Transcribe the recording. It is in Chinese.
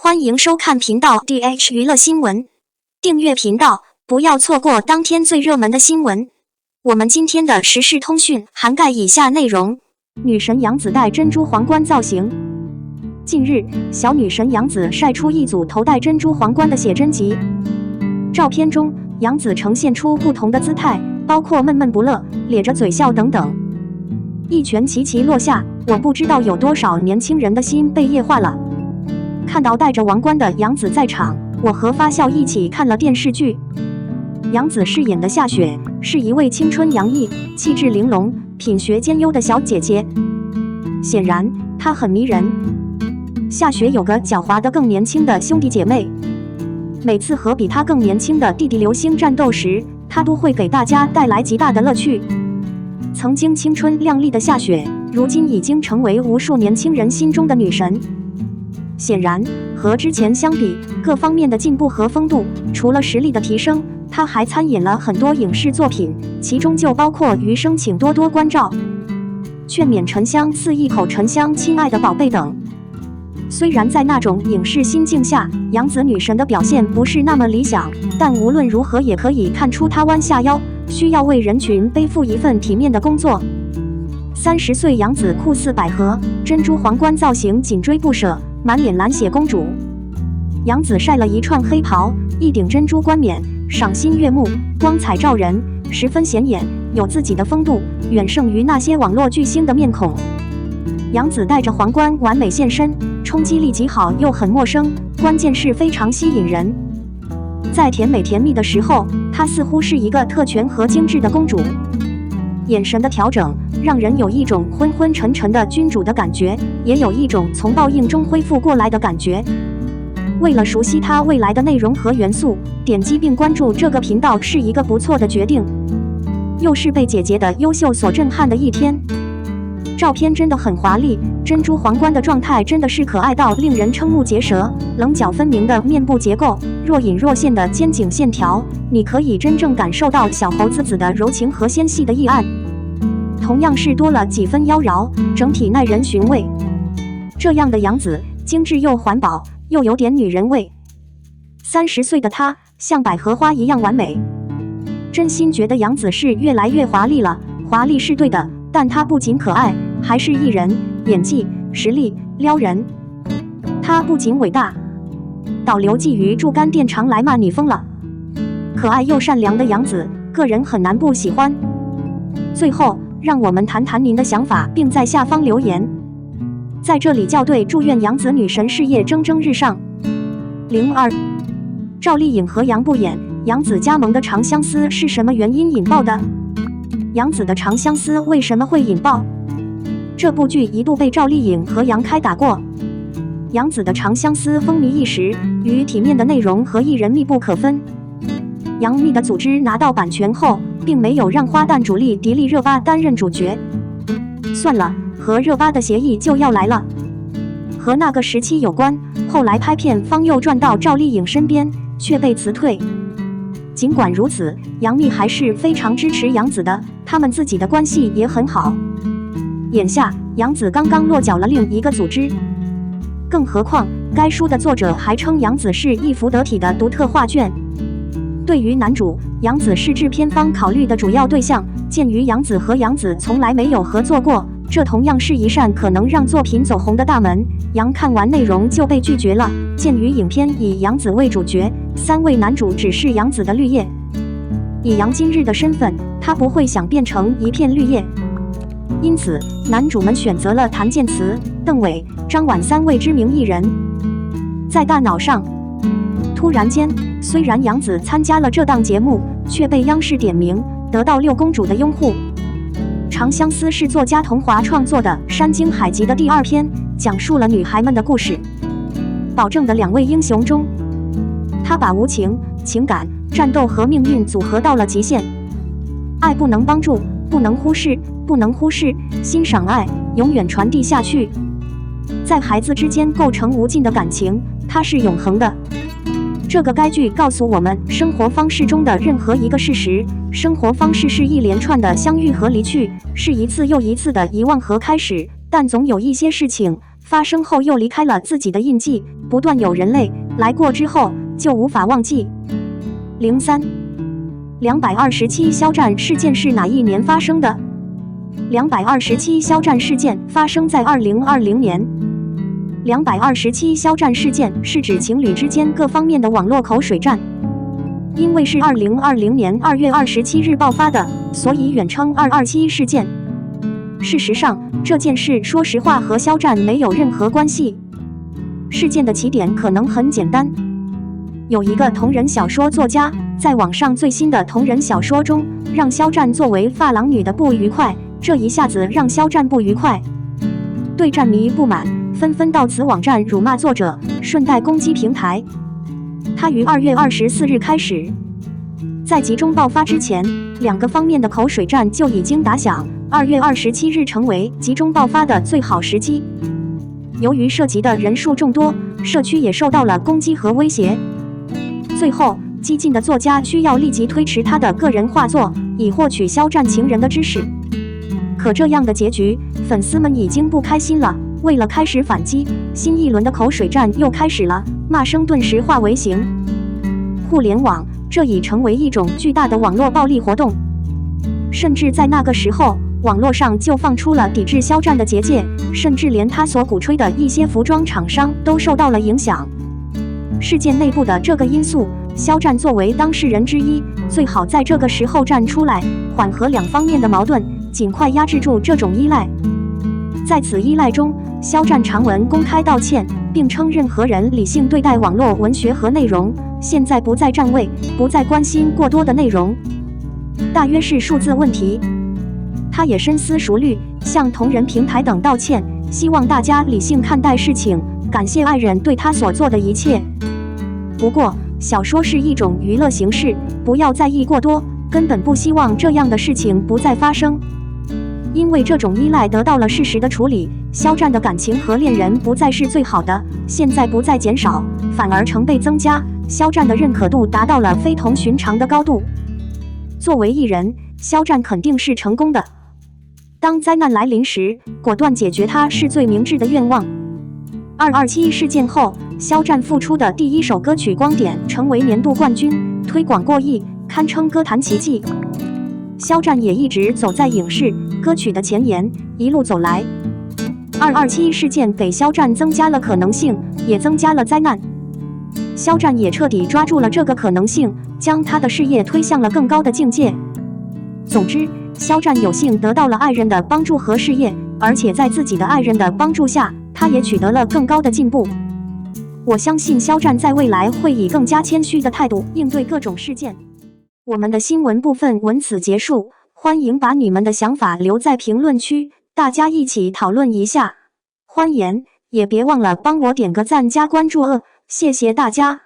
欢迎收看频道 DH 娱乐新闻，订阅频道，不要错过当天最热门的新闻。我们今天的时事通讯涵盖以下内容：女神杨紫戴珍珠皇冠造型。近日，小女神杨紫晒出一组头戴珍珠皇冠的写真集。照片中，杨紫呈现出不同的姿态，包括闷闷不乐、咧着嘴笑等等。一拳齐齐落下，我不知道有多少年轻人的心被液化了。看到戴着王冠的杨紫在场，我和发笑一起看了电视剧。杨紫饰演的夏雪是一位青春洋溢、气质玲珑、品学兼优的小姐姐，显然她很迷人。夏雪有个狡猾的更年轻的兄弟姐妹，每次和比她更年轻的弟弟流星战斗时，她都会给大家带来极大的乐趣。曾经青春靓丽的夏雪，如今已经成为无数年轻人心中的女神。显然，和之前相比，各方面的进步和风度，除了实力的提升，她还参演了很多影视作品，其中就包括《余生请多多关照》、《劝勉沉香似一口沉香》、《亲爱的宝贝》等。虽然在那种影视心境下，杨紫女神的表现不是那么理想，但无论如何也可以看出她弯下腰，需要为人群背负一份体面的工作。30岁杨紫酷似百合，珍珠皇冠造型紧追不舍，满脸蓝血公主。杨紫晒了一串黑袍，一顶珍珠冠冕，赏心悦目，光彩照人，十分显眼，有自己的风度，远胜于那些网络巨星的面孔。杨紫戴着皇冠完美现身，冲击力极好又很陌生，关键是非常吸引人。在甜美甜蜜的时候，她似乎是一个特权和精致的公主。眼神的调整让人有一种昏昏沉沉的君主的感觉，也有一种从报应中恢复过来的感觉。为了熟悉她未来的内容和元素，点击并关注这个频道是一个不错的决定。又是被姐姐的优秀所震撼的一天。照片真的很华丽，珍珠皇冠的状态真的是可爱到令人瞠目结舌，棱角分明的面部结构，若隐若现的肩颈线条，你可以真正感受到小猴子的柔情和纤细的意暗。同样是多了几分妖娆，整体耐人寻味。这样的杨紫，精致又环保，又有点女人味。30岁的她像百合花一样完美。真心觉得杨紫是越来越华丽了，华丽是对的，但她不仅可爱，还是艺人，演技、实力撩人。她不仅伟大，导流觊觎助干电常来骂你疯了。可爱又善良的杨紫，个人很难不喜欢。最后，让我们谈谈您的想法，并在下方留言。在这里校对，祝愿杨紫女神事业蒸蒸日上。02，赵丽颖和杨不演，杨紫加盟的《长相思》是什么原因引爆的？杨紫的《长相思》为什么会引爆？这部剧一度被赵丽颖和杨开打过。杨紫的《长相思》风靡一时，与体面的内容和艺人密不可分。杨幂的组织拿到版权后，并没有让花旦主力迪丽热巴担任主角。算了，和热巴的协议就要来了。和那个时期有关，后来拍片方又转到赵丽颖身边，却被辞退。尽管如此，杨幂还是非常支持杨紫的，他们自己的关系也很好。眼下，杨紫刚刚落脚了另一个组织。更何况，该书的作者还称杨紫是一幅得体的独特画卷。对于男主，杨紫是制片方考虑的主要对象。鉴于杨紫和杨紫从来没有合作过，这同样是一扇可能让作品走红的大门。杨看完内容就被拒绝了。鉴于影片以杨紫为主角，3位男主只是杨紫的绿叶。以杨今日的身份，他不会想变成一片绿叶。因此，男主们选择了谭健慈、邓伟、张婉3位知名艺人。在大脑上，突然间，虽然杨紫参加了这档节目，却被央视点名，得到6公主的拥护。《长相思》是作家桐华创作的《山经海集》的第2篇，讲述了女孩们的故事。保证的2位英雄中，他把无情、情感、战斗和命运组合到了极限。爱不能帮助，不能忽视，不能忽视，欣赏爱，永远传递下去。在孩子之间构成无尽的感情，它是永恒的。这个该剧告诉我们，生活方式中的任何一个事实，生活方式是一连串的相遇和离去，是一次又一次的遗忘和开始，但总有一些事情发生后又离开了自己的印记，不断有人类来过之后就无法忘记。227肖战事件是哪一年发生的？227肖战事件发生在2020年。227肖战事件是指情侣之间各方面的网络口水战，因为是2020年2月27日爆发的，所以远称227事件。事实上，这件事说实话和肖战没有任何关系。事件的起点可能很简单，有一个同人小说作家在网上最新的同人小说中让肖战作为发廊女的不愉快，这一下子让肖战不愉快，对战迷不满，纷纷到此网站辱骂作者，顺带攻击平台。他于2月24日开始，在集中爆发之前，两个方面的口水战就已经打响。2月27日成为集中爆发的最好时机。由于涉及的人数众多，社区也受到了攻击和威胁。最后，激进的作家需要立即推迟他的个人画作，以获取肖战情人的支持。可这样的结局，粉丝们已经不开心了。为了开始反击，新一轮的口水战又开始了，骂声顿时化为形。互联网，这已成为一种巨大的网络暴力活动。甚至在那个时候，网络上就放出了抵制肖战的结界，甚至连他所鼓吹的一些服装厂商都受到了影响。事件内部的这个因素，肖战作为当事人之一，最好在这个时候站出来，缓和两方面的矛盾，尽快压制住这种依赖。在此依赖中，肖战长文公开道歉，并称任何人理性对待网络文学和内容，现在不再站位，不再关心过多的内容，大约是数字问题。他也深思熟虑，向同人平台等道歉，希望大家理性看待事情，感谢爱人对他所做的一切。不过，小说是一种娱乐形式，不要在意过多，根本不希望这样的事情不再发生。因为这种依赖得到了适时的处理，肖战的感情和恋人不再是最好的，现在不再减少，反而成倍增加，肖战的认可度达到了非同寻常的高度。作为艺人，肖战肯定是成功的。当灾难来临时，果断解决它是最明智的愿望。227事件后，肖战复出的第一首歌曲《光点》成为年度冠军，推广过亿，堪称歌坛奇迹。肖战也一直走在影视歌曲的前沿，一路走来。227事件给肖战增加了可能性，也增加了灾难。肖战也彻底抓住了这个可能性，将他的事业推向了更高的境界。总之，肖战有幸得到了爱人的帮助和事业，而且在自己的爱人的帮助下，他也取得了更高的进步。我相信肖战在未来会以更加谦虚的态度应对各种事件。我们的新闻部分文此结束，欢迎把你们的想法留在评论区，大家一起讨论一下。欢迎，也别忘了帮我点个赞加关注谢谢大家。